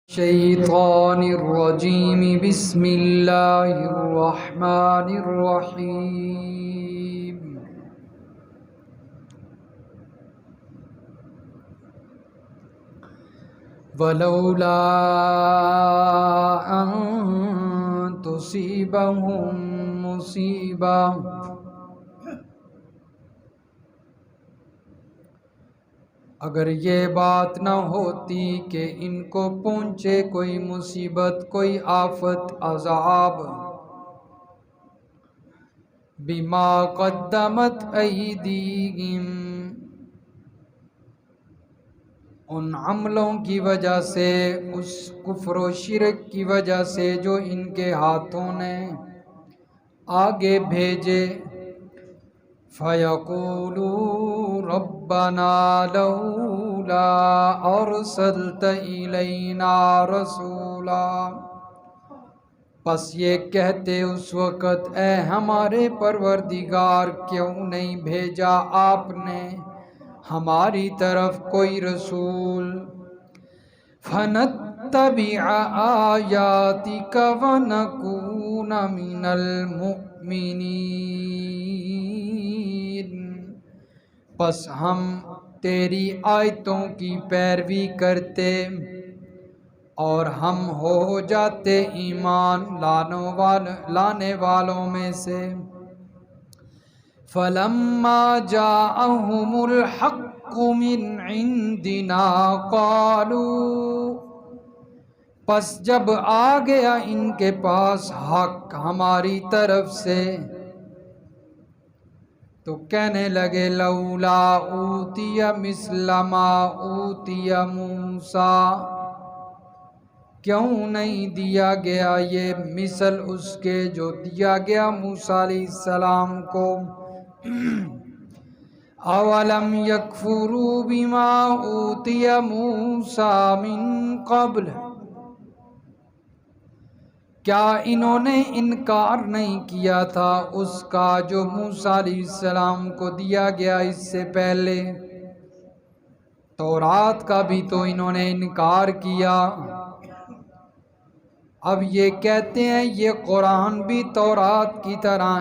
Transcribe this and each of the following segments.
الشيطان الرجيم بسم الله الرحمن الرحيم ولولا أن تصيبهم مصيبة اگر یہ بات نہ ہوتی کہ ان کو پہنچے کوئی مصیبت، کوئی آفت، عذاب، بما قدمت ایدیہم، ان عملوں کی وجہ سے، اس کفر و شرک کی وجہ سے جو ان کے ہاتھوں نے آگے بھیجے، فَيَقُولُوا رَبَّنَا لَوْلَا أَرْسَلْتَ إِلَيْنَا رَسُولًا، پس یہ کہتے اس وقت، اے ہمارے پروردگار، کیوں نہیں بھیجا آپ نے ہماری طرف کوئی رسول، فَنَتَّبِعَ آيَاتِكَ وَنَكُونَ مِنَ الْمُؤْمِنِينَ، پس ہم تیری آیتوں کی پیروی کرتے اور ہم ہو جاتے ایمان لانے والوں میں سے۔ فَلَمَّا جَاءَهُمُ الْحَقُّ مِنْ عِنْدِنَا قَالُوا، پس جب آ گیا ان کے پاس حق ہماری طرف سے تو کہنے لگے، لولا اوتی مثل ما اوتی موسیٰ، کیوں نہیں دیا گیا یہ مثل اس کے جو دیا گیا موسیٰ علیہ السلام کو۔ اولم یکفروا بما اوتی موسیٰ من قبل، کیا انہوں نے انکار نہیں کیا تھا اس کا جو موسیٰ علیہ السلام کو دیا گیا اس سے پہلے؟ تورات کا بھی تو انہوں نے انکار کیا۔ اب یہ کہتے ہیں یہ قرآن بھی تورات کی طرح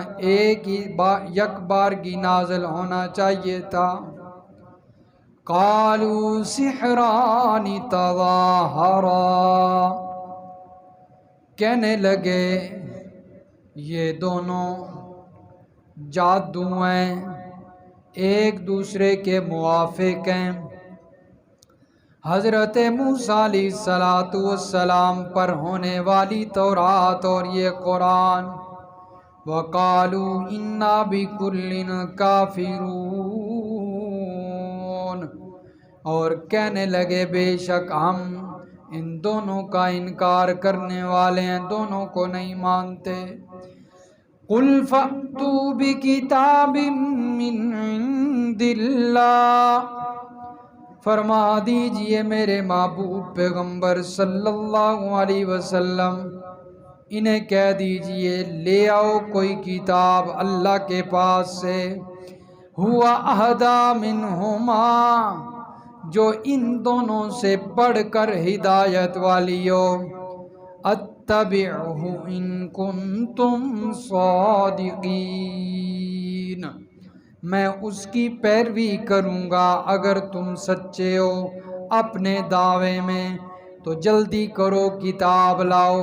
یک بارگی نازل ہونا چاہیے تھا۔ قالوا سحران تظاہرا، کہنے لگے یہ دونوں جادو ہیں، ایک دوسرے کے موافق ہیں۔ حضرت موسیٰ علیہ السلام پر ہونے والی تورات اور یہ قرآن۔ وَقَالُوا إِنَّا بِكُلٍّ كَافِرُونَ، اور کہنے لگے بے شک ہم ان دونوں کا انکار کرنے والے ہیں، دونوں کو نہیں مانتے۔ قُلْ فَأْتُوا بِكِتَابٍ مِّنْ عِنْدِ اللَّهِ، فرما دیجئے میرے محبوب پیغمبر صلی اللہ علیہ وسلم، انہیں کہہ دیجئے لے آؤ کوئی کتاب اللہ کے پاس سے، ہوا اہدی منہما، جو ان دونوں سے بڑھ کر ہدایت والی ہو، اتبعہ ان کنتم صادقین، میں اس کی پیروی کروں گا اگر تم سچے ہو اپنے دعوے میں، تو جلدی کرو کتاب لاؤ۔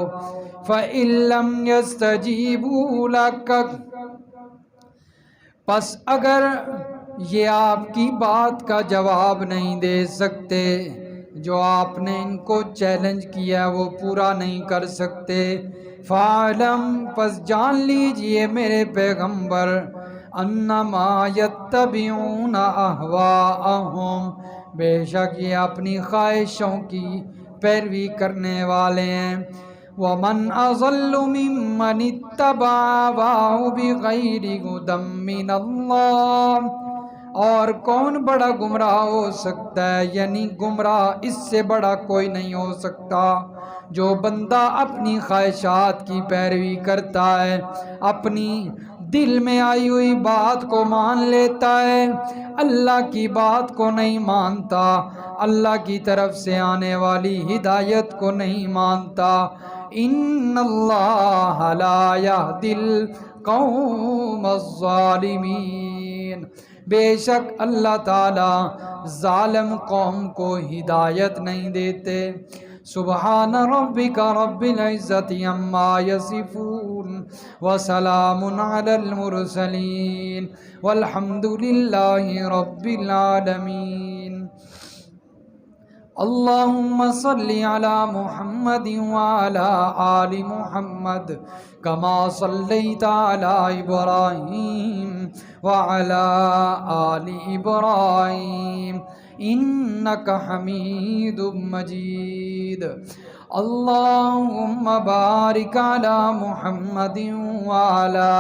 فَإِن لَّمْ يَسْتَجِيبُوا لَكَ، پس اگر یہ آپ کی بات کا جواب نہیں دے سکتے، جو آپ نے ان کو چیلنج کیا وہ پورا نہیں کر سکتے، فَعْلَمْ، پس جان لیجئے میرے پیغمبر، انما یتبعون اہواءہم، بے شک یہ اپنی خواہشوں کی پیروی کرنے والے ہیں۔ وَمَنْ أَضَلُّ مِمَّنِ اتَّبَعَ هَوَاهُ بِغَيْرِ هُدًى مِّنَ اللَّهِ، اور کون بڑا گمراہ ہو سکتا ہے، یعنی گمراہ اس سے بڑا کوئی نہیں ہو سکتا، جو بندہ اپنی خواہشات کی پیروی کرتا ہے، اپنی دل میں آئی ہوئی بات کو مان لیتا ہے، اللہ کی بات کو نہیں مانتا، اللہ کی طرف سے آنے والی ہدایت کو نہیں مانتا۔ ان اللہ لا یہدی القوم الظالمین، بے شک اللہ تعالی ظالم قوم کو ہدایت نہیں دیتے۔ سبحان ربک رب العزت عما یصفون وسلام علی المرسلین والحمد للہ رب العالمین۔ اللہم صلی علی محمد وعلی آل محمد کما صلیت علی ابراہیم وعلی آل ابراہیم انک حمید مجید۔ اللہم بارک علی محمد وعلی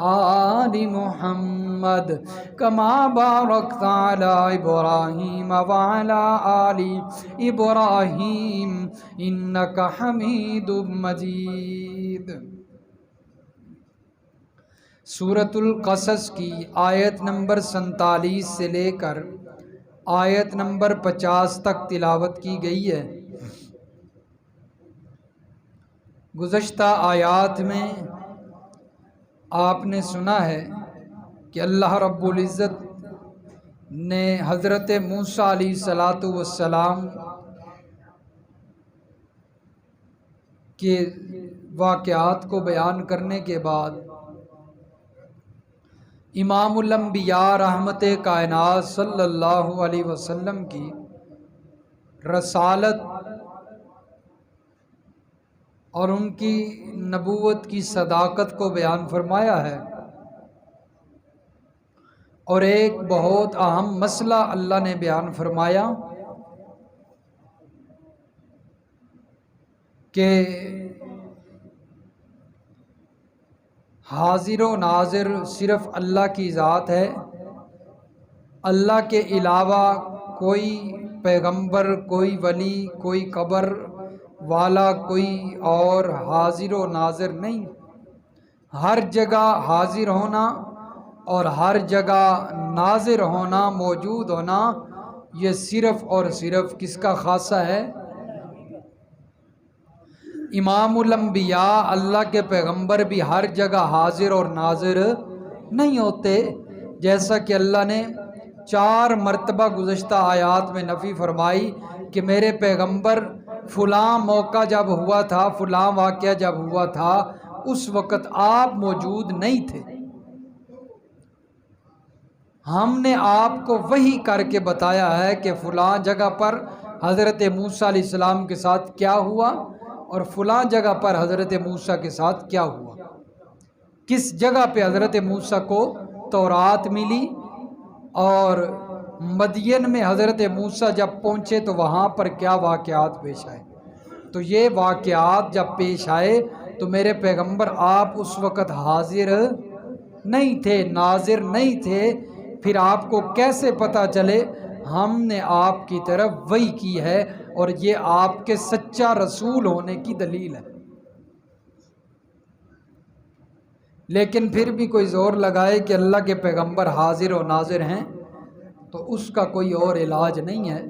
آل محمد کما بارکت علی ابراہیم وعلی آل ابراہیم انک حمید مجید۔ سورۃ القصص کی آیت نمبر 47 سے لے کر آیت نمبر 50 تک تلاوت کی گئی ہے۔ گزشتہ آیات میں آپ نے سنا ہے کہ اللہ رب العزت نے حضرت موسیٰ علیہ السلام کے واقعات کو بیان کرنے کے بعد امام الانبیاء رحمت کائنات صلی اللہ علیہ وسلم کی رسالت اور ان کی نبوت کی صداقت کو بیان فرمایا ہے، اور ایک بہت اہم مسئلہ اللہ نے بیان فرمایا کہ حاضر و ناظر صرف اللہ کی ذات ہے، اللہ کے علاوہ کوئی پیغمبر، کوئی ولی، کوئی قبر والا، کوئی اور حاضر و ناظر نہیں۔ ہر جگہ حاضر ہونا اور ہر جگہ ناظر ہونا، موجود ہونا، یہ صرف اور صرف کس کا خاصہ ہے؟ امام الانبیاء اللہ کے پیغمبر بھی ہر جگہ حاضر اور ناظر نہیں ہوتے، جیسا کہ اللہ نے 4 مرتبہ گزشتہ آیات میں نفی فرمائی کہ میرے پیغمبر فلاں موقع جب ہوا تھا، فلاں واقعہ جب ہوا تھا، اس وقت آپ موجود نہیں تھے، ہم نے آپ کو وحی کر کے بتایا ہے کہ فلاں جگہ پر حضرت موسیٰ علیہ السلام کے ساتھ کیا ہوا اور فلاں جگہ پر حضرت موسیٰ کے ساتھ کیا ہوا، کس جگہ پہ حضرت موسیٰ کو تورات ملی، اور مدین میں حضرت موسیٰ جب پہنچے تو وہاں پر کیا واقعات پیش آئے۔ تو یہ واقعات جب پیش آئے تو میرے پیغمبر آپ اس وقت حاضر نہیں تھے، ناظر نہیں تھے، پھر آپ کو کیسے پتہ چلے؟ ہم نے آپ کی طرف وحی کی ہے، اور یہ آپ کے سچا رسول ہونے کی دلیل ہے۔ لیکن پھر بھی کوئی زور لگائے کہ اللہ کے پیغمبر حاضر و ناظر ہیں، تو اس کا کوئی اور علاج نہیں ہے،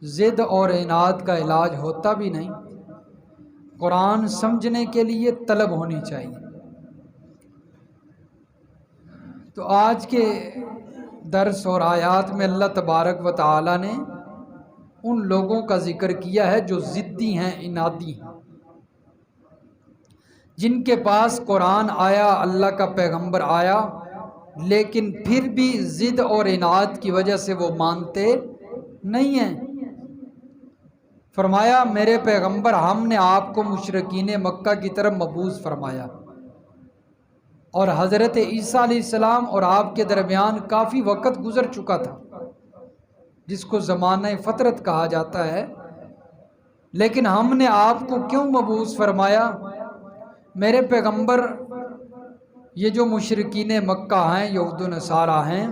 ضد اور عناد کا علاج ہوتا بھی نہیں۔ قرآن سمجھنے کے لیے طلب ہونی چاہیے۔ تو آج کے درس اور آیات میں اللہ تبارک و تعالی نے ان لوگوں کا ذکر کیا ہے جو ضدی ہیں، عنادی ہیں، جن کے پاس قرآن آیا، اللہ کا پیغمبر آیا، لیکن پھر بھی ضد اور عناد کی وجہ سے وہ مانتے نہیں ہیں۔ فرمایا میرے پیغمبر، ہم نے آپ کو مشرکین مکہ کی طرف مبعوث فرمایا، اور حضرت عیسیٰ علیہ السلام اور آپ کے درمیان کافی وقت گزر چکا تھا، جس کو زمانہ فترت کہا جاتا ہے، لیکن ہم نے آپ کو کیوں مبعوث فرمایا؟ میرے پیغمبر، یہ جو مشرکین مکہ ہیں، یہود و نصارہ ہیں،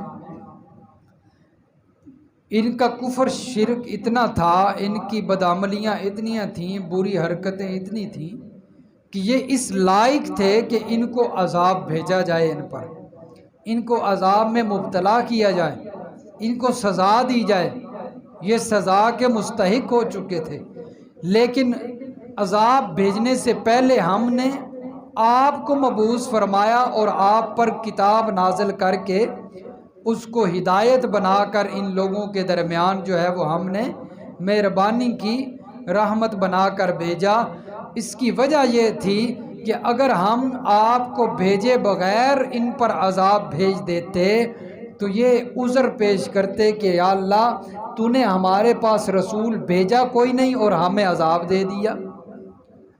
ان کا کفر شرک اتنا تھا، ان کی بدعملیاں اتنی تھیں، بری حرکتیں اتنی تھیں کہ یہ اس لائق تھے کہ ان کو عذاب بھیجا جائے، ان پر ان کو عذاب میں مبتلا کیا جائے، ان کو سزا دی جائے، یہ سزا کے مستحق ہو چکے تھے۔ لیکن عذاب بھیجنے سے پہلے ہم نے آپ کو مبعوث فرمایا اور آپ پر کتاب نازل کر کے اس کو ہدایت بنا کر ان لوگوں کے درمیان جو ہے وہ ہم نے مہربانی کی، رحمت بنا کر بھیجا۔ اس کی وجہ یہ تھی کہ اگر ہم آپ کو بھیجے بغیر ان پر عذاب بھیج دیتے تو یہ عذر پیش کرتے کہ یا اللہ تو نے ہمارے پاس رسول بھیجا کوئی نہیں اور ہمیں عذاب دے دیا۔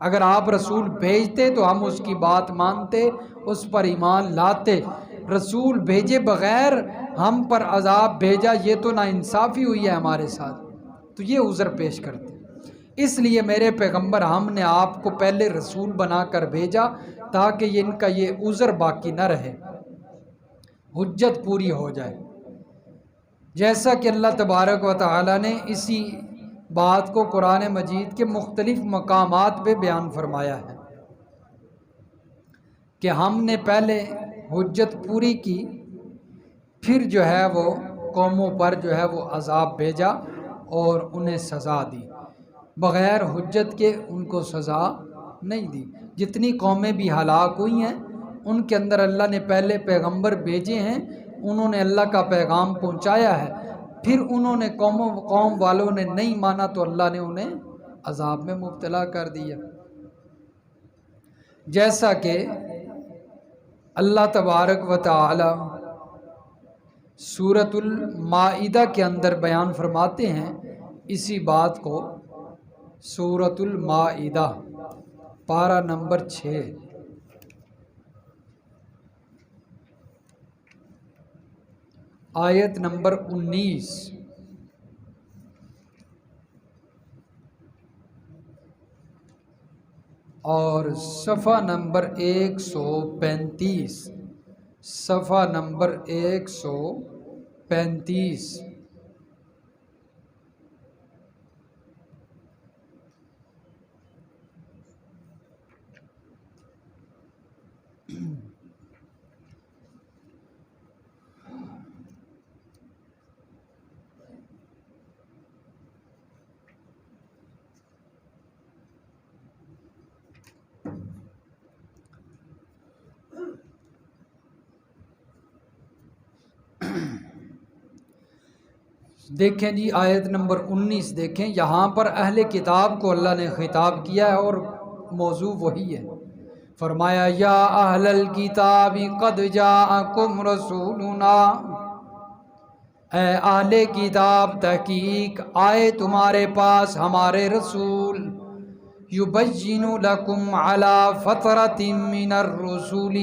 اگر آپ رسول بھیجتے تو ہم اس کی بات مانتے، اس پر ایمان لاتے، رسول بھیجے بغیر ہم پر عذاب بھیجا، یہ تو ناانصافی ہوئی ہے ہمارے ساتھ، تو یہ عذر پیش کرتے۔ اس لیے میرے پیغمبر ہم نے آپ کو پہلے رسول بنا کر بھیجا تاکہ ان کا یہ عذر باقی نہ رہے، حجت پوری ہو جائے۔ جیسا کہ اللہ تبارک و تعالی نے اسی بات کو قرآن مجید کے مختلف مقامات پہ بیان فرمایا ہے کہ ہم نے پہلے حجت پوری کی، پھر جو ہے وہ قوموں پر جو ہے وہ عذاب بھیجا اور انہیں سزا دی۔ بغیر حجت کے ان کو سزا نہیں دی۔ جتنی قومیں بھی ہلاک ہوئی ہیں ان کے اندر اللہ نے پہلے پیغمبر بھیجے ہیں، انہوں نے اللہ کا پیغام پہنچایا ہے، پھر انہوں نے قوم والوں نے نہیں مانا تو اللہ نے انہیں عذاب میں مبتلا کر دیا۔ جیسا کہ اللہ تبارک و تعالی سورۃ المائدہ کے اندر بیان فرماتے ہیں اسی بات کو، سورۃ المائدہ پارہ نمبر 6 آیت نمبر 19 اور صفحہ نمبر 135، صفحہ نمبر 135۔ دیکھیں جی آیت نمبر 19 دیکھیں، یہاں پر اہل کتاب کو اللہ نے خطاب کیا ہے اور موضوع وہی ہے۔ فرمایا یا اہل الکتاب قد جاءکم رسولنا، اے اہل کتاب تحقیق آئے تمہارے پاس ہمارے رسول، یبین لکم علی فترۃ من الرسول،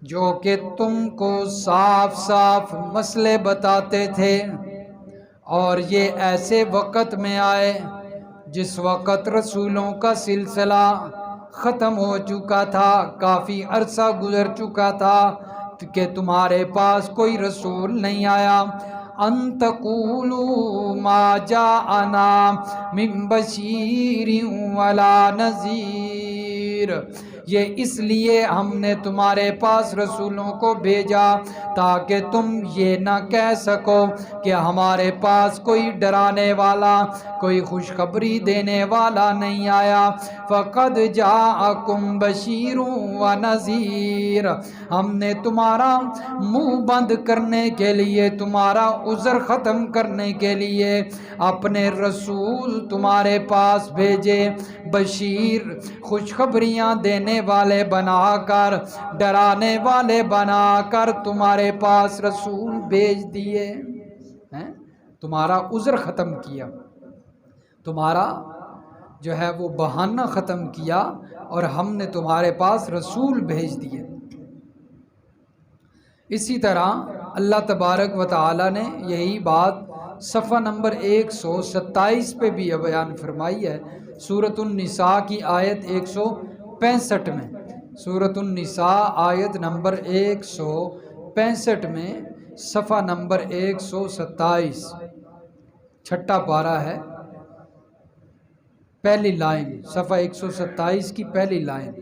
جو کہ تم کو صاف صاف مسئلے بتاتے تھے، اور یہ ایسے وقت میں آئے جس وقت رسولوں کا سلسلہ ختم ہو چکا تھا، کافی عرصہ گزر چکا تھا کہ تمہارے پاس کوئی رسول نہیں آیا۔ ان تقولوا ما جاءنا من بشیر ولا نذیر، یہ اس لیے ہم نے تمہارے پاس رسولوں کو بھیجا تاکہ تم یہ نہ کہہ سکو کہ ہمارے پاس کوئی ڈرانے والا، کوئی خوشخبری دینے والا نہیں آیا۔ فقد جاءکم بشیر و نذیر، ہم نے تمہارا منہ بند کرنے کے لیے، تمہارا عذر ختم کرنے کے لیے اپنے رسول تمہارے پاس بھیجے، بشیر خوشخبریاں دینے والے بنا کر، ڈرانے والے بنا کر تمہارے پاس رسول بھیج دیے، تمہارا عذر ختم کیا، تمہارا جو ہے وہ بہانہ ختم کیا اور ہم نے تمہارے پاس رسول بھیج دیے۔ اسی طرح اللہ تبارک و تعالی نے یہی بات صفحہ نمبر 127 پہ بھی بیان فرمائی ہے، سورۃ النساء کی آیت 165 میں، سورۃ النساء آیت نمبر 165 میں، صفحہ نمبر 127، چھٹا پارہ ہے، پہلی لائن، صفحہ 127 کی پہلی لائن،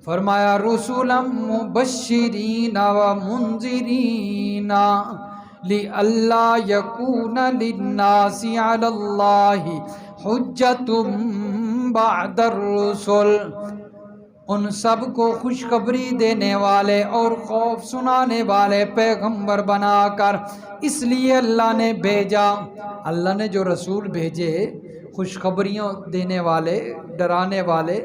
فرمایا رسولا مبشرین و منذرین لئلا یکون للناس علی اللہ حجۃ بعد الرسل، ان سب کو خوشخبری دینے والے اور خوف سنانے والے پیغمبر بنا کر اس لیے اللہ نے بھیجا، اللہ نے جو رسول بھیجے خوشخبریاں دینے والے، ڈرانے والے،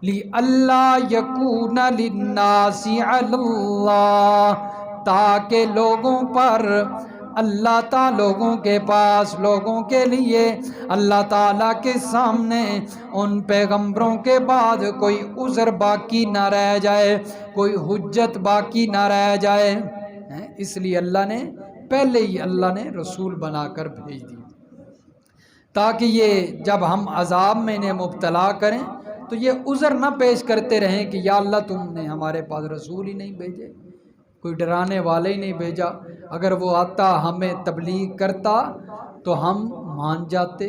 لِأَلَّا يَكُونَ لِلنَّاسِ عَلَى اللَّهِ، تاکہ لوگوں پر اللہ تعالیٰ، لوگوں کے پاس، لوگوں کے لیے اللہ تعالیٰ کے سامنے ان پیغمبروں کے بعد کوئی عذر باقی نہ رہ جائے، کوئی حجت باقی نہ رہ جائے، اس لیے اللہ نے پہلے ہی اللہ نے رسول بنا کر بھیج دی، تاکہ یہ جب ہم عذاب میں انہیں مبتلا کریں تو یہ عذر نہ پیش کرتے رہیں کہ یا اللہ تم نے ہمارے پاس رسول ہی نہیں بھیجے، کوئی ڈرانے والے ہی نہیں بھیجا، اگر وہ آتا ہمیں تبلیغ کرتا تو ہم مان جاتے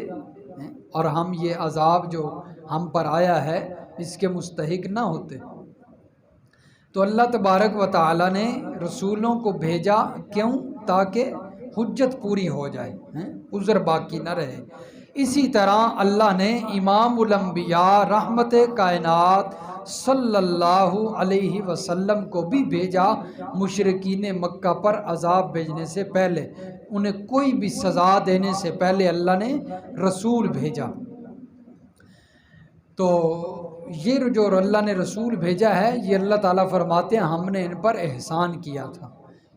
اور ہم یہ عذاب جو ہم پر آیا ہے اس کے مستحق نہ ہوتے۔ تو اللہ تبارک و تعالی نے رسولوں کو بھیجا کیوں؟ تاکہ حجت پوری ہو جائے، عذر باقی نہ رہے۔ اسی طرح اللہ نے امام الانبیاء رحمت کائنات صلی اللہ علیہ وسلم کو بھی بھیجا مشرکین مکہ پر عذاب بھیجنے سے پہلے، انہیں کوئی بھی سزا دینے سے پہلے اللہ نے رسول بھیجا۔ تو یہ جو اللہ نے رسول بھیجا ہے یہ اللہ تعالیٰ فرماتے ہیں ہم نے ان پر احسان کیا تھا،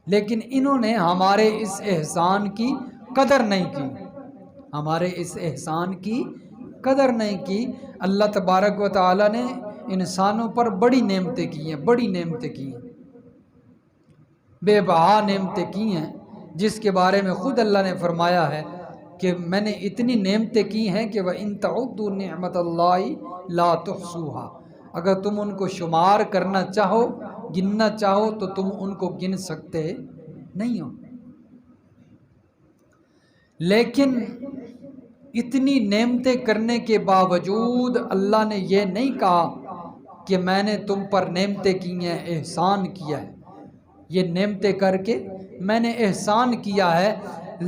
لیکن انہوں نے ہمارے اس احسان کی قدر نہیں کی، ہمارے اس احسان کی قدر نہیں کی۔ اللہ تبارک و تعالیٰ نے انسانوں پر بڑی نعمتیں کی ہیں، بڑی نعمتیں کی ہیں، بے بہا نعمتیں کی ہیں، جس کے بارے میں خود اللہ نے فرمایا ہے کہ میں نے اتنی نعمتیں کی ہیں کہ وَإِن تَعُدُّوا نِعْمَتَ اللَّهِ لَا تُحْصُوهَا، اگر تم ان کو شمار کرنا چاہو، گننا چاہو تو تم ان کو گن سکتے نہیں ہو۔ لیکن اتنی نعمتیں کرنے کے باوجود اللہ نے یہ نہیں کہا کہ میں نے تم پر نعمتیں کی ہیں، احسان کیا ہے، یہ نعمتیں کر کے میں نے احسان کیا ہے،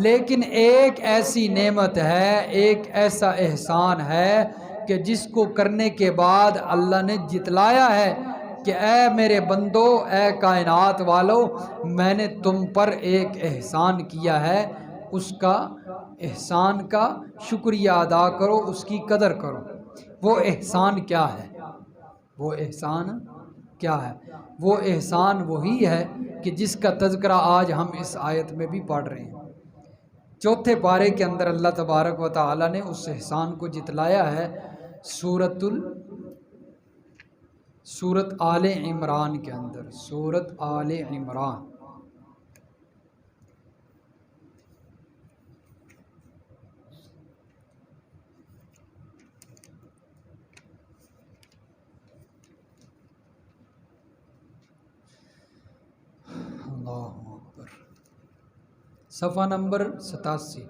لیکن ایک ایسی نعمت ہے، ایک ایسا احسان ہے کہ جس کو کرنے کے بعد اللہ نے جتلایا ہے کہ اے میرے بندو، اے کائنات والو، میں نے تم پر ایک احسان کیا ہے، اس کا احسان کا شکریہ ادا کرو، اس کی قدر کرو۔ وہ احسان کیا ہے؟ وہ احسان کیا ہے؟ وہ احسان وہی ہے کہ جس کا تذکرہ آج ہم اس آیت میں بھی پڑھ رہے ہیں۔ چوتھے پارے کے اندر اللہ تبارک و تعالیٰ نے اس احسان کو جتلایا ہے سورت آل عمران کے اندر، سورت آل عمران صفحہ نمبر 87،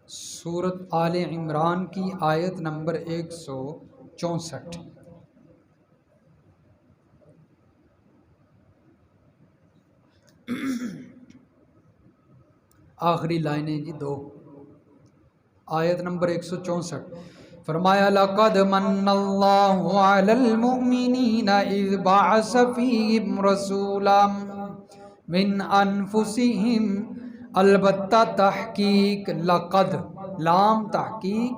سورت آل عمران کی آیت نمبر 164۔ آخری لائنیں جی دو، آیت نمبر 164، فرمایا لَقَدْ مَنَّ اللَّهُ عَلَى الْمُؤْمِنِينَ إِذْ بَعَثَ فِيهِمْ رَسُولًا مِّنْ أَنفُسِهِمْ، البتہ تحقیق، لقد لام تحقیق،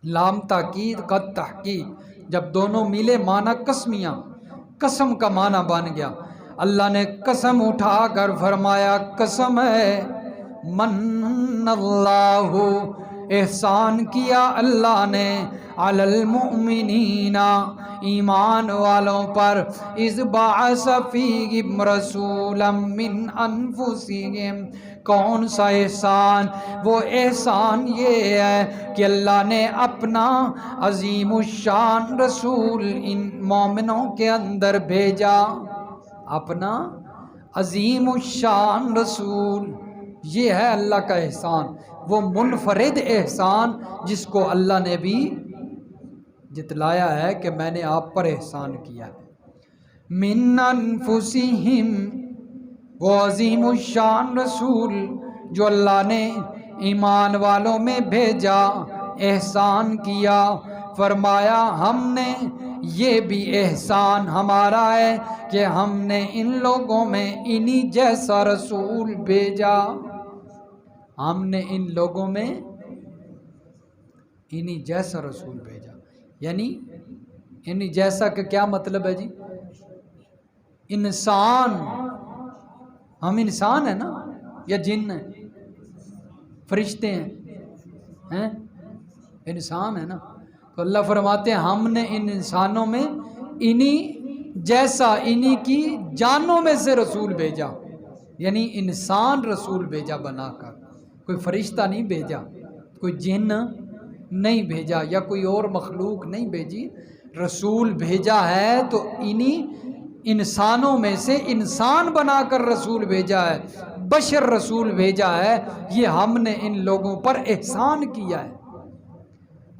لام تاکید، قد تحقیق، جب دونوں ملے معنی قسمیاں، قسم کا معنی بن گیا۔ اللہ نے قسم اٹھا کر فرمایا قسم ہے، من اللہ، احسان کیا اللہ نے، علی المؤمنین، ایمان والوں پر، اذ بعث فیہم رسولا من انفسہم، کون سا احسان؟ وہ احسان یہ ہے کہ اللہ نے اپنا عظیم الشان رسول ان مومنوں کے اندر بھیجا، اپنا عظیم الشان رسول، یہ ہے اللہ کا احسان، وہ منفرد احسان جس کو اللہ نے بھی جتلایا ہے کہ میں نے آپ پر احسان کیا ہے۔ من انفسہم، وہ عظیم الشان رسول جو اللہ نے ایمان والوں میں بھیجا، احسان کیا، فرمایا ہم نے یہ بھی احسان ہمارا ہے کہ ہم نے ان لوگوں میں انہی جیسا رسول بھیجا۔ ہم نے ان لوگوں میں انہی جیسا رسول بھیجا، یعنی انہی جیسا کہ کیا مطلب ہے جی؟ انسان، ہم انسان ہیں نا یا جن ہیں؟ فرشتے ہیں؟ انسان ہے نا۔ تو اللہ فرماتے ہیں ہم نے ان انسانوں میں انہی جیسا، انہی کی جانوں میں سے رسول بھیجا، یعنی انسان رسول بھیجا بنا کر، کوئی فرشتہ نہیں بھیجا، کوئی جن نہیں بھیجا یا کوئی اور مخلوق نہیں بھیجی، رسول بھیجا ہے تو انہی انسانوں میں سے انسان بنا کر رسول بھیجا ہے، بشر رسول بھیجا ہے، یہ ہم نے ان لوگوں پر احسان کیا ہے۔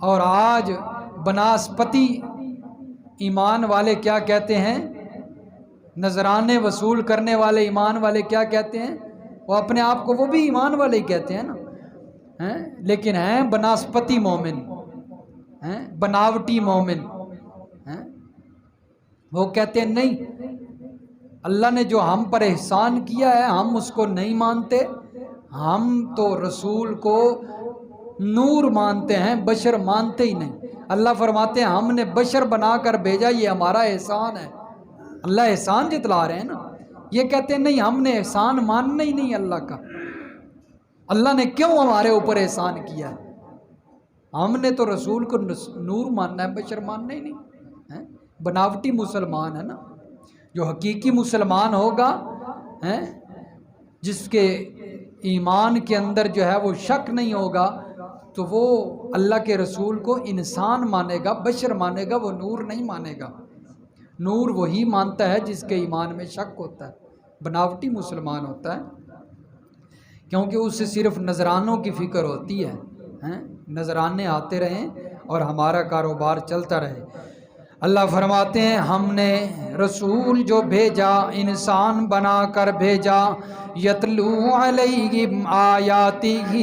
اور آج بناسپتی ایمان والے کیا کہتے ہیں؟ نذرانے وصول کرنے والے ایمان والے کیا کہتے ہیں؟ وہ اپنے آپ کو وہ بھی ایمان والے ہی کہتے ہیں نا، لیکن ہیں بناسپتی مومن، بناوٹی مومن۔ وہ کہتے ہیں نہیں، اللہ نے جو ہم پر احسان کیا ہے ہم اس کو نہیں مانتے، ہم تو رسول کو نور مانتے ہیں، بشر مانتے ہی نہیں۔ اللہ فرماتے ہیں ہم نے بشر بنا کر بھیجا، یہ ہمارا احسان ہے۔ اللہ احسان جتلا رہے ہیں نا، یہ کہتے ہیں نہیں ہم نے احسان ماننا ہی نہیں اللہ کا، اللہ نے کیوں ہمارے اوپر احسان کیا ہے؟ ہم نے تو رسول کو نور ماننا ہے، بشر ماننا ہی نہیں۔ بناوٹی مسلمان ہے نا۔ جو حقیقی مسلمان ہوگا، جس کے ایمان کے اندر جو ہے وہ شک نہیں ہوگا، تو وہ اللہ کے رسول کو انسان مانے گا، بشر مانے گا، وہ نور نہیں مانے گا۔ نور وہی مانتا ہے جس کے ایمان میں شک ہوتا ہے، بناوٹی مسلمان ہوتا ہے، کیونکہ اس سے صرف نذرانوں کی فکر ہوتی ہے، نذرانے آتے رہیں اور ہمارا کاروبار چلتا رہے۔ اللہ فرماتے ہیں ہم نے رسول جو بھیجا انسان بنا کر بھیجا، یتلو علیہم آیاتہ،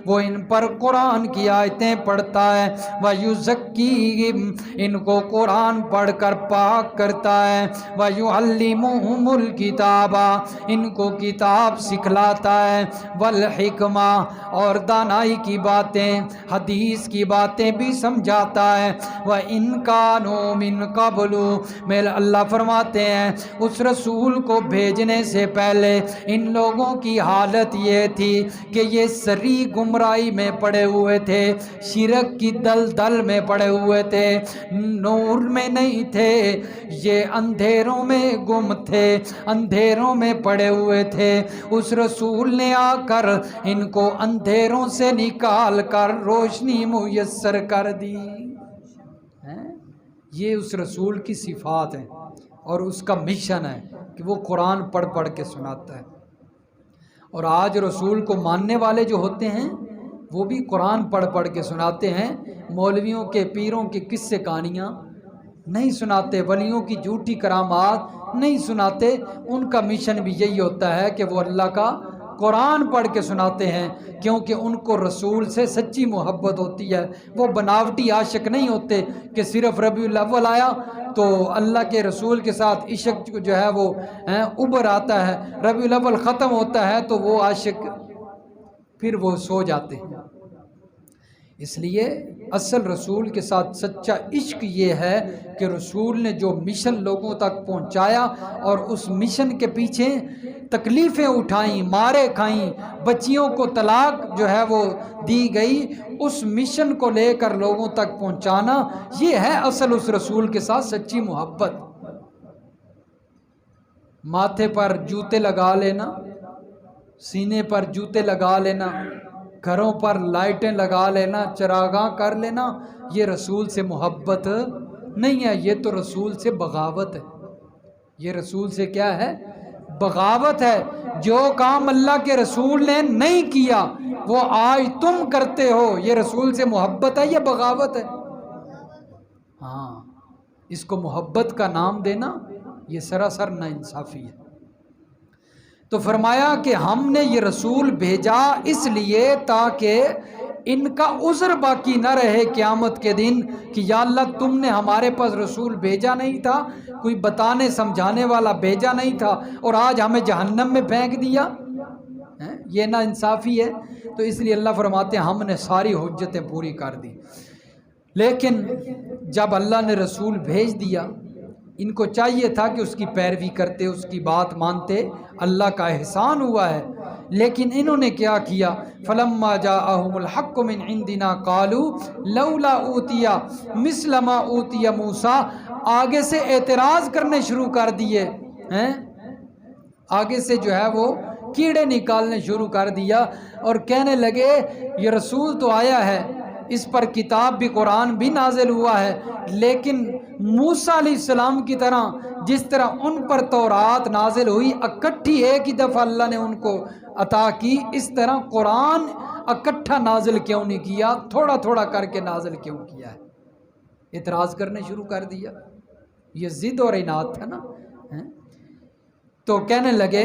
وہ ان پر قرآن کی آیتیں پڑھتا ہے، ویزکیہم، ان کو قرآن پڑھ کر پاک کرتا ہے، ویعلمہم الکتاب، ان کو کتاب سکھلاتا ہے، والحکمہ، اور دانائی کی باتیں، حدیث کی باتیں بھی سمجھاتا ہے، وَإِن كَانُوا مِن قَبْلُ، میرے اللہ فرماتے ہیں اس رسول کو بھیجنے سے پہلے ان لوگوں کی حالت یہ تھی کہ یہ سری گمراہی میں پڑے ہوئے تھے، شرک کی دلدل میں پڑے ہوئے تھے، نور میں نہیں تھے، یہ اندھیروں میں گم تھے، اندھیروں میں پڑے ہوئے تھے۔ اس رسول نے آ کر ان کو اندھیروں سے نکال کر روشنی میسر کر دی۔ یہ اس رسول کی صفات ہیں اور اس کا مشن ہے کہ وہ قرآن پڑھ پڑھ کے سناتا ہے۔ اور آج رسول کو ماننے والے جو ہوتے ہیں وہ بھی قرآن پڑھ پڑھ کے سناتے ہیں، مولویوں کے پیروں کے قصے کہانیاں نہیں سناتے، ولیوں کی جھوٹی کرامات نہیں سناتے۔ ان کا مشن بھی یہی ہوتا ہے کہ وہ اللہ کا قرآن پڑھ کے سناتے ہیں، کیونکہ ان کو رسول سے سچی محبت ہوتی ہے۔ وہ بناوٹی عاشق نہیں ہوتے کہ صرف ربیع الاول آیا تو اللہ کے رسول کے ساتھ عشق جو ہے وہ ابھر آتا ہے، ربیع الاول ختم ہوتا ہے تو وہ عاشق پھر وہ سو جاتے ہیں۔ اس لیے اصل رسول کے ساتھ سچا عشق یہ ہے کہ رسول نے جو مشن لوگوں تک پہنچایا اور اس مشن کے پیچھے تکلیفیں اٹھائیں، مارے کھائیں، بچیوں کو طلاق جو ہے وہ دی گئی، اس مشن کو لے کر لوگوں تک پہنچانا، یہ ہے اصل اس رسول کے ساتھ سچی محبت۔ ماتھے پر جوتے لگا لینا، سینے پر جوتے لگا لینا، گھروں پر لائٹیں لگا لینا، چراغاں کر لینا، یہ رسول سے محبت نہیں ہے، یہ تو رسول سے بغاوت ہے۔ یہ رسول سے کیا ہے؟ بغاوت ہے۔ جو کام اللہ کے رسول نے نہیں کیا وہ آج تم کرتے ہو، یہ رسول سے محبت ہے یا بغاوت ہے؟ ہاں، اس کو محبت کا نام دینا یہ سراسر ناانصافی ہے۔ تو فرمایا کہ ہم نے یہ رسول بھیجا اس لیے تاکہ ان کا عذر باقی نہ رہے قیامت کے دن کہ یا اللہ تم نے ہمارے پاس رسول بھیجا نہیں تھا، کوئی بتانے سمجھانے والا بھیجا نہیں تھا، اور آج ہمیں جہنم میں پھینک دیا۔ یہ نا انصافی ہے۔ تو اس لیے اللہ فرماتے ہیں ہم نے ساری حجتیں پوری کر دی۔ لیکن جب اللہ نے رسول بھیج دیا، ان کو چاہیے تھا کہ اس کی پیروی کرتے، اس کی بات مانتے، اللہ کا احسان ہوا ہے۔ لیکن انہوں نے کیا کیا؟ فلما جاءہم الحق من عندنا قالوا لولا اوتی مثل ما اوتی موسیٰ، آگے سے اعتراض کرنے شروع کر دیے ہیں، آگے سے جو ہے وہ کیڑے نکالنے شروع کر دیا اور کہنے لگے یہ رسول تو آیا ہے، اس پر کتاب بھی قرآن بھی نازل ہوا ہے، لیکن موسیٰ علیہ السلام کی طرح جس طرح ان پر تورات نازل ہوئی اکٹھی ایک ہی دفعہ اللہ نے ان کو عطا کی، اس طرح قرآن اکٹھا نازل کیوں نہیں کیا، تھوڑا تھوڑا کر کے نازل کیوں کیا ہے؟ اعتراض کرنے شروع کر دیا۔ یہ ضد اور عناد تھا نا۔ تو کہنے لگے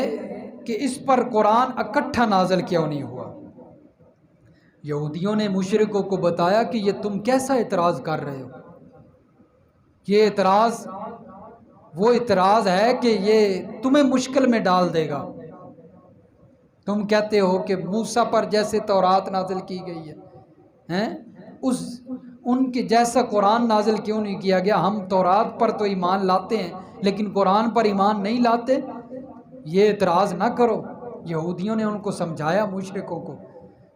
کہ اس پر قرآن اکٹھا نازل کیوں نہیں ہوا۔ یہودیوں نے مشرکوں کو بتایا کہ یہ تم کیسا اعتراض کر رہے ہو، یہ اعتراض وہ اعتراض ہے کہ یہ تمہیں مشکل میں ڈال دے گا۔ تم کہتے ہو کہ موسیٰ پر جیسے تورات نازل کی گئی ہے، ان کے جیسا قرآن نازل کیوں نہیں کیا گیا؟ ہم تورات پر تو ایمان لاتے ہیں لیکن قرآن پر ایمان نہیں لاتے۔ یہ اعتراض نہ کرو۔ یہودیوں نے ان کو سمجھایا مشرکوں کو،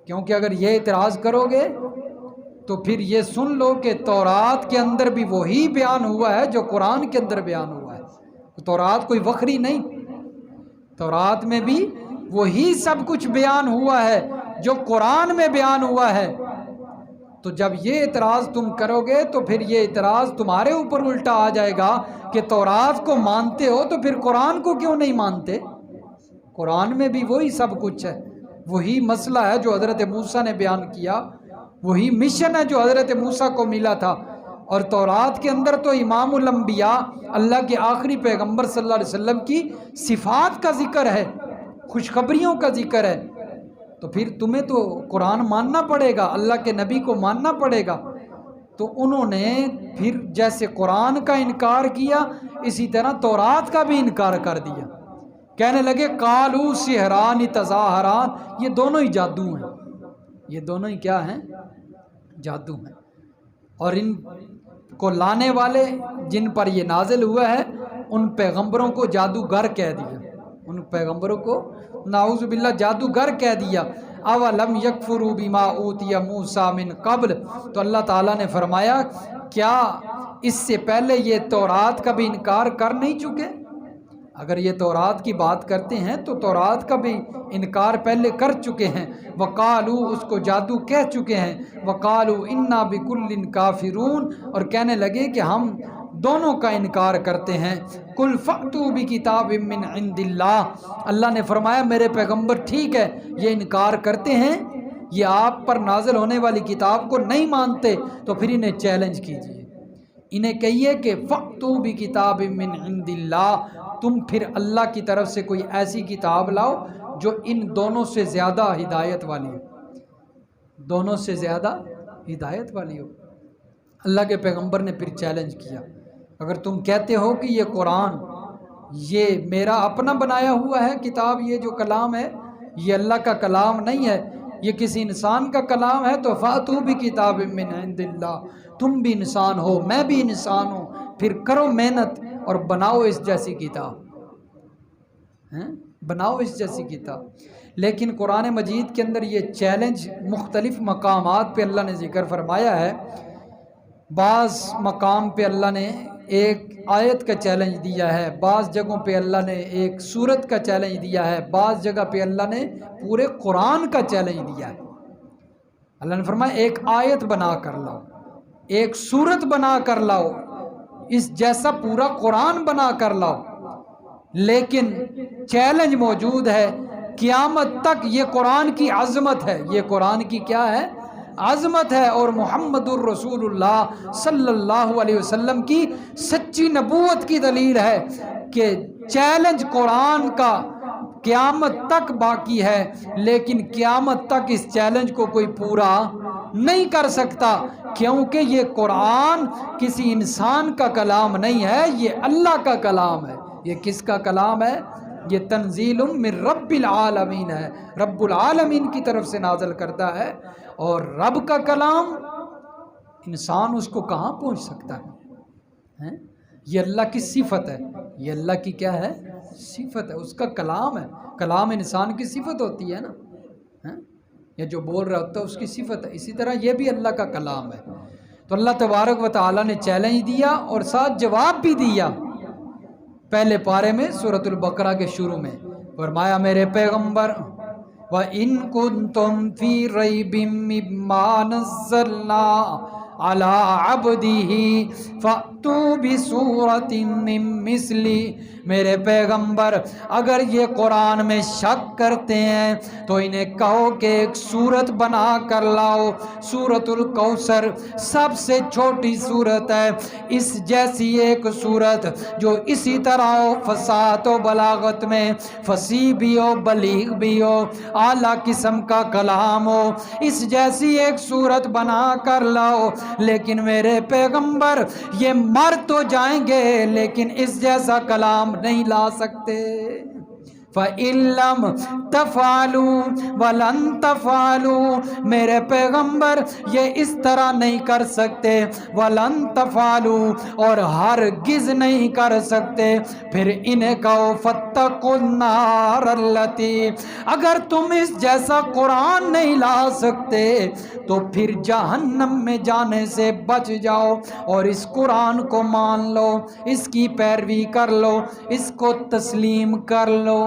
کیونکہ اگر یہ اعتراض کرو گے تو پھر یہ سن لو کہ تورات کے اندر بھی وہی بیان ہوا ہے جو قرآن کے اندر بیان ہوا ہے۔ تورات کوئی وکھری نہیں، تورات میں بھی وہی سب کچھ بیان ہوا ہے جو قرآن میں بیان ہوا ہے۔ تو جب یہ اعتراض تم کرو گے تو پھر یہ اعتراض تمہارے اوپر الٹا آ جائے گا کہ تورات کو مانتے ہو تو پھر قرآن کو کیوں نہیں مانتے؟ قرآن میں بھی وہی سب کچھ ہے، وہی مسئلہ ہے جو حضرت موسیٰ نے بیان کیا، وہی مشن ہے جو حضرت موسیٰ کو ملا تھا۔ اور تورات کے اندر تو امام الانبیاء اللہ کے آخری پیغمبر صلی اللہ علیہ وسلم کی صفات کا ذکر ہے، خوشخبریوں کا ذکر ہے۔ تو پھر تمہیں تو قرآن ماننا پڑے گا، اللہ کے نبی کو ماننا پڑے گا۔ تو انہوں نے پھر جیسے قرآن کا انکار کیا اسی طرح تورات کا بھی انکار کر دیا۔ کہنے لگے قالوا سحران تظاہران، یہ دونوں ہی جادو ہیں، یہ دونوں ہی کیا ہیں؟ جادو ہیں۔ اور ان کو لانے والے جن پر یہ نازل ہوا ہے ان پیغمبروں کو جادوگر کہہ دیا، ان پیغمبروں کو نعوذ باللہ جادوگر کہہ دیا۔ اولم یکفروا بما اوتی موسیٰ من قبل، تو اللہ تعالیٰ نے فرمایا کیا اس سے پہلے یہ تورات کا بھی انکار کر نہیں چکے؟ اگر یہ تورات کی بات کرتے ہیں تو تورات کا بھی انکار پہلے کر چکے ہیں۔ وقالو، اس کو جادو کہہ چکے ہیں۔ وقالو انا بکل کافرون، اور کہنے لگے کہ ہم دونوں کا انکار کرتے ہیں۔ قل فأتوا بکتاب من عند اللہ، اللہ نے فرمایا میرے پیغمبر ٹھیک ہے یہ انکار کرتے ہیں، یہ آپ پر نازل ہونے والی کتاب کو نہیں مانتے، تو پھر انہیں چیلنج کیجئے، انہیں کہیے کہ فأتوا بکتاب من عند اللہ، تم پھر اللہ کی طرف سے کوئی ایسی کتاب لاؤ جو ان دونوں سے زیادہ ہدایت والی ہو، دونوں سے زیادہ ہدایت والی ہو۔ اللہ کے پیغمبر نے پھر چیلنج کیا، اگر تم کہتے ہو کہ یہ قرآن یہ میرا اپنا بنایا ہوا ہے کتاب، یہ جو کلام ہے یہ اللہ کا کلام نہیں ہے، یہ کسی انسان کا کلام ہے، تو فاتوا بکتاب من عند اللہ، تم بھی انسان ہو میں بھی انسان ہوں، پھر کرو محنت اور بناؤ اس جیسی کتاب، بناؤ اس جیسی کتاب۔ لیکن قرآن مجید کے اندر یہ چیلنج مختلف مقامات پہ اللہ نے ذکر فرمایا ہے۔ بعض مقام پہ اللہ نے ایک آیت کا چیلنج دیا ہے، بعض جگہوں پہ اللہ نے ایک سورت کا چیلنج دیا ہے، بعض جگہ پہ اللہ نے پورے قرآن کا چیلنج دیا ہے۔ اللہ نے فرمایا ایک آیت بنا کر لاؤ، ایک سورت بنا کر لاؤ، اس جیسا پورا قرآن بنا کر لاؤ، لیکن چیلنج موجود ہے، قیامت تک یہ قرآن کی عظمت ہے، یہ قرآن کی کیا ہے؟ عظمت ہے اور محمد الرسول اللہ صلی اللہ علیہ وسلم کی سچی نبوت کی دلیل ہے کہ چیلنج قرآن کا قیامت تک باقی ہے، لیکن قیامت تک اس چیلنج کو کوئی پورا نہیں کر سکتا، کیونکہ یہ قرآن کسی انسان کا کلام نہیں ہے، یہ اللہ کا کلام ہے۔ یہ کس کا کلام ہے؟ یہ تنزیل من رب العالمین ہے، رب العالمین کی طرف سے نازل کرتا ہے، اور رب کا کلام انسان اس کو کہاں پہنچ سکتا ہے؟ یہ اللہ کی صفت ہے، یہ اللہ کی کیا ہے؟ صفت ہے، اس کا کلام ہے۔ کلام انسان کی صفت ہوتی ہے نا، یہ جو بول رہا ہوتا ہے اس کی صفت ہے، اسی طرح یہ بھی اللہ کا کلام ہے۔ تو اللہ تبارک و تعالیٰ نے چیلنج دیا اور ساتھ جواب بھی دیا۔ پہلے پارے میں سورۃ البقرہ کے شروع میں فرمایا میرے پیغمبر وَإِن كُنتُمْ فِي رَيْبٍ مِّمَّا نَزَّلْنَا عَلَىٰ عَبْدِهِ فَأْتُوا بِسُورَةٍ مِّن مِّثْلِهِ، میرے پیغمبر اگر یہ قرآن میں شک کرتے ہیں تو انہیں کہو کہ ایک سورت بنا کر لاؤ، سورۃ الکوثر سب سے چھوٹی سورت ہے، اس جیسی ایک سورت جو اسی طرح ہو، فصاحت و بلاغت میں فصیح بھی ہو، بلیغ بھی ہو، اعلیٰ قسم کا کلام ہو، اس جیسی ایک سورت بنا کر لاؤ۔ لیکن میرے پیغمبر یہ مر تو جائیں گے لیکن اس جیسا کلام نہیں لا سکتے۔ فَإِن لَّمْ تَفْعَلُوا وَلَن تَفْعَلُوا، میرے پیغمبر یہ اس طرح نہیں کر سکتے، وَلَن تَفْعَلُوا اور ہرگز نہیں کر سکتے، پھر انہیں کہو فَاتَّقُوا النَّارَ الَّتِی، اگر تم اس جیسا قرآن نہیں لا سکتے تو پھر جہنم میں جانے سے بچ جاؤ اور اس قرآن کو مان لو، اس کی پیروی کر لو، اس کو تسلیم کر لو۔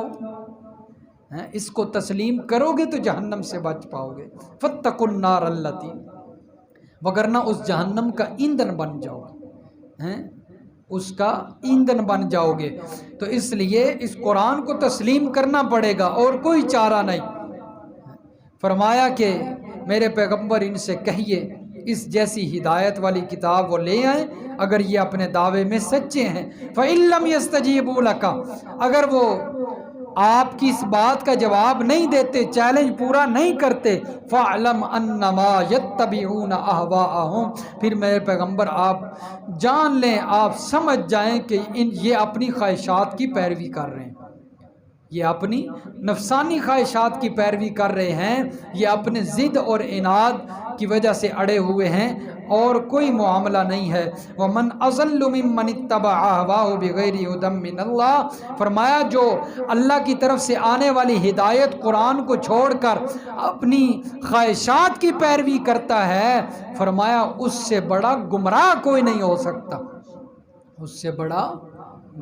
اس کو تسلیم کرو گے تو جہنم سے بچ پاؤ گے۔ فَاتَّقُوا النَّارَ الَّتِی، وگرنہ اس جہنم کا ایندھن بن جاؤ گے، اس کا ایندھن بن جاؤ گے۔ تو اس لیے اس قرآن کو تسلیم کرنا پڑے گا اور کوئی چارہ نہیں۔ فرمایا کہ میرے پیغمبر ان سے کہیے اس جیسی ہدایت والی کتاب وہ لے آئیں اگر یہ اپنے دعوے میں سچے ہیں۔ فَإِن لَّمْ يَسْتَجِيبُوا لَكَ، اگر وہ آپ کی اس بات کا جواب نہیں دیتے، چیلنج پورا نہیں کرتے، فَاعْلَمْ أَنَّمَا يَتَّبِعُونَ أَهْوَاءَهُمْ، پھر میرے پیغمبر آپ جان لیں، آپ سمجھ جائیں کہ یہ اپنی خواہشات کی پیروی کر رہے ہیں، یہ اپنی نفسانی خواہشات کی پیروی کر رہے ہیں، یہ اپنے ضد اور عناد کی وجہ سے اڑے ہوئے ہیں، اور کوئی معاملہ نہیں ہے۔ وَمَنْ أَضَلُّ مِمَّنِ اتَّبَعَ هَوَاهُ بِغَيْرِ هُدًى مِّنَ اللَّهِ، فرمایا جو اللہ کی طرف سے آنے والی ہدایت قرآن کو چھوڑ کر اپنی خواہشات کی پیروی کرتا ہے، فرمایا اس سے بڑا گمراہ کوئی نہیں ہو سکتا، اس سے بڑا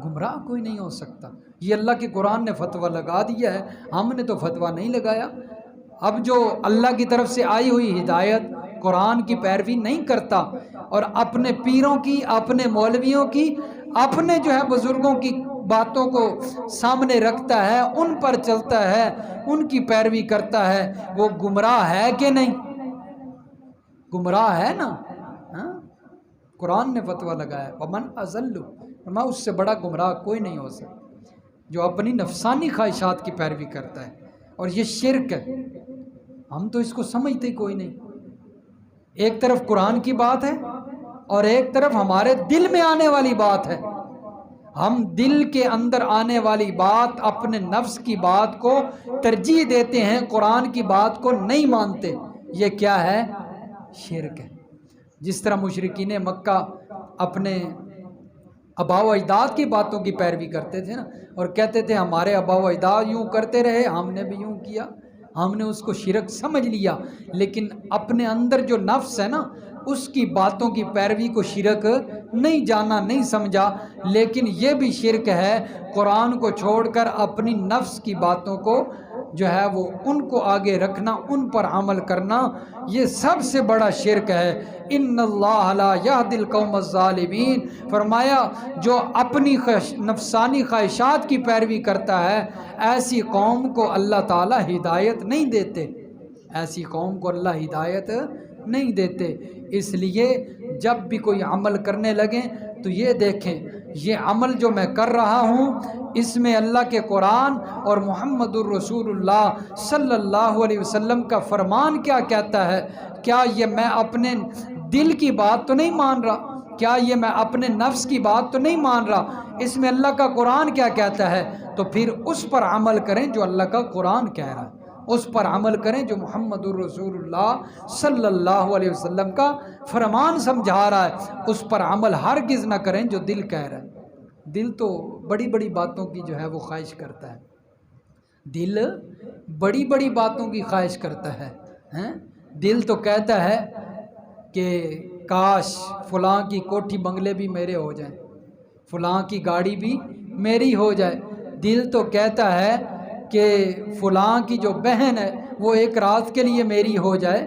گمراہ کوئی نہیں ہو سکتا۔ یہ اللہ کے قرآن نے فتویٰ لگا دیا ہے، ہم نے تو فتویٰ نہیں لگایا۔ اب جو اللہ کی طرف سے آئی ہوئی ہدایت قرآن کی پیروی نہیں کرتا اور اپنے پیروں کی، اپنے مولویوں کی، اپنے جو ہے بزرگوں کی باتوں کو سامنے رکھتا ہے، ان پر چلتا ہے، ان کی پیروی کرتا ہے، وہ گمراہ ہے کہ نہیں؟ گمراہ ہے نا۔ قرآن نے فتویٰ لگایا وَمَنْ أَضَلُّ، فرمایا اس سے بڑا گمراہ کوئی نہیں ہو سکتا جو اپنی نفسانی خواہشات کی پیروی کرتا ہے، اور یہ شرک ہے۔ ہم تو اس کو سمجھتے کوئی نہیں، ایک طرف قرآن کی بات ہے اور ایک طرف ہمارے دل میں آنے والی بات ہے، ہم دل کے اندر آنے والی بات، اپنے نفس کی بات کو ترجیح دیتے ہیں، قرآن کی بات کو نہیں مانتے، یہ کیا ہے؟ شرک ہے۔ جس طرح مشرکین مکہ اپنے آبا و اجداد کی باتوں کی پیروی کرتے تھے نا، اور کہتے تھے ہمارے آبا و اجداد یوں کرتے رہے، ہم نے بھی یوں کیا، ہم نے اس کو شرک سمجھ لیا، لیکن اپنے اندر جو نفس ہے نا اس کی باتوں کی پیروی کو شرک نہیں جانا، نہیں سمجھا، لیکن یہ بھی شرک ہے، قرآن کو چھوڑ کر اپنی نفس کی باتوں کو جو ہے وہ ان کو آگے رکھنا، ان پر عمل کرنا، یہ سب سے بڑا شرک ہے۔ ان اللہ لا یہدی القوم الظالمین، فرمایا جو اپنی نفسانی خواہشات کی پیروی کرتا ہے ایسی قوم کو اللہ تعالی ہدایت نہیں دیتے، ایسی قوم کو اللہ ہدایت نہیں دیتے۔ اس لیے جب بھی کوئی عمل کرنے لگیں تو یہ دیکھیں یہ عمل جو میں کر رہا ہوں اس میں اللہ کے قرآن اور محمد الرسول اللہ صلی اللہ علیہ وسلم کا فرمان کیا کہتا ہے۔ کیا یہ میں اپنے دل کی بات تو نہیں مان رہا، کیا یہ میں اپنے نفس کی بات تو نہیں مان رہا، اس میں اللہ کا قرآن کیا کہتا ہے، تو پھر اس پر عمل کریں جو اللہ کا قرآن کہہ رہا ہے، اس پر عمل کریں جو محمد الرسول اللہ صلی اللہ علیہ وسلم کا فرمان سمجھا رہا ہے، اس پر عمل ہرگز نہ کریں جو دل کہہ رہا ہے۔ دل تو بڑی بڑی باتوں کی جو ہے وہ خواہش کرتا ہے، دل بڑی بڑی باتوں کی خواہش کرتا ہے۔ دل تو کہتا ہے کہ کاش فلاں کی کوٹھی بنگلے بھی میرے ہو جائیں، فلاں کی گاڑی بھی میری ہو جائے۔ دل تو کہتا ہے کہ فلاں کی جو بہن ہے وہ ایک رات کے لیے میری ہو جائے،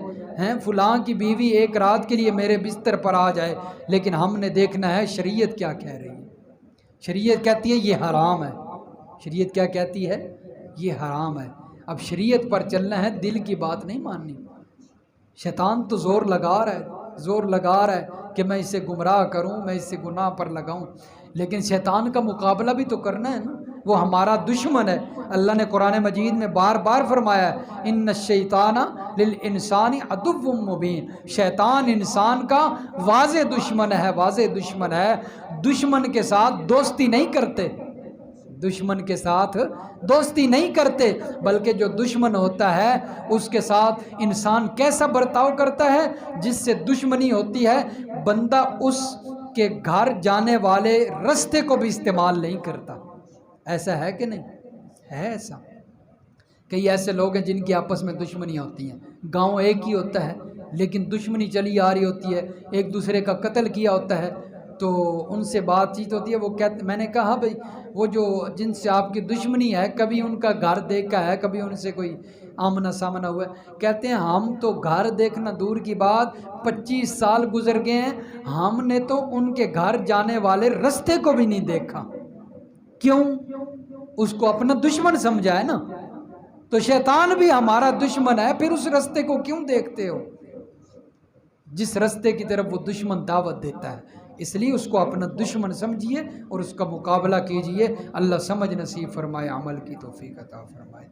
فلاں کی بیوی ایک رات کے لیے میرے بستر پر آ جائے۔ لیکن ہم نے دیکھنا ہے شریعت کیا کہہ رہی ہے۔ شریعت کہتی ہے یہ حرام ہے، شریعت کیا کہتی ہے، یہ حرام ہے۔ اب شریعت پر چلنا ہے، دل کی بات نہیں ماننی۔ شیطان تو زور لگا رہا ہے کہ میں اسے گمراہ کروں، میں اسے گناہ پر لگاؤں، لیکن شیطان کا مقابلہ بھی تو کرنا ہے نا، وہ ہمارا دشمن ہے۔ اللہ نے قرآن مجید میں بار بار فرمایا ہے ان الشیطان للانسان عدو مبین، شیطان انسان کا واضح دشمن ہے، واضح دشمن ہے۔ دشمن کے ساتھ دوستی نہیں کرتے، دشمن کے ساتھ دوستی نہیں کرتے، بلکہ جو دشمن ہوتا ہے اس کے ساتھ انسان کیسا برتاؤ کرتا ہے، جس سے دشمنی ہوتی ہے بندہ اس کے گھر جانے والے رستے کو بھی استعمال نہیں کرتا۔ ایسا ہے کہ نہیں ہے؟ ایسا کئی ایسے لوگ ہیں جن کی آپس میں دشمنیاں ہوتی ہیں، گاؤں ایک ہی ہوتا ہے لیکن دشمنی چلی آ رہی ہوتی ہے، ایک دوسرے کا قتل کیا ہوتا ہے، تو ان سے بات چیت ہوتی ہے، وہ کہتے، میں نے کہا بھئی وہ جو جن سے آپ کی دشمنی ہے کبھی ان کا گھر دیکھا ہے، کبھی ان سے کوئی آمنا سامنا ہوا ہے؟ کہتے ہیں ہم تو گھر دیکھنا دور کی بات، 25 سال گزر گئے ہیں، ہم نے تو ان کے گھر جانے والے رستے کو بھی نہیں دیکھا۔ کیوں؟ اس کو اپنا دشمن سمجھا ہے نا۔ تو شیطان بھی ہمارا دشمن ہے، پھر اس رستے کو کیوں دیکھتے ہو جس رستے کی طرف وہ دشمن دعوت دیتا ہے؟ اس لیے اس کو اپنا دشمن سمجھیے اور اس کا مقابلہ کیجیے۔ اللہ سمجھ نصیب فرمائے، عمل کی توفیق عطا فرمائے۔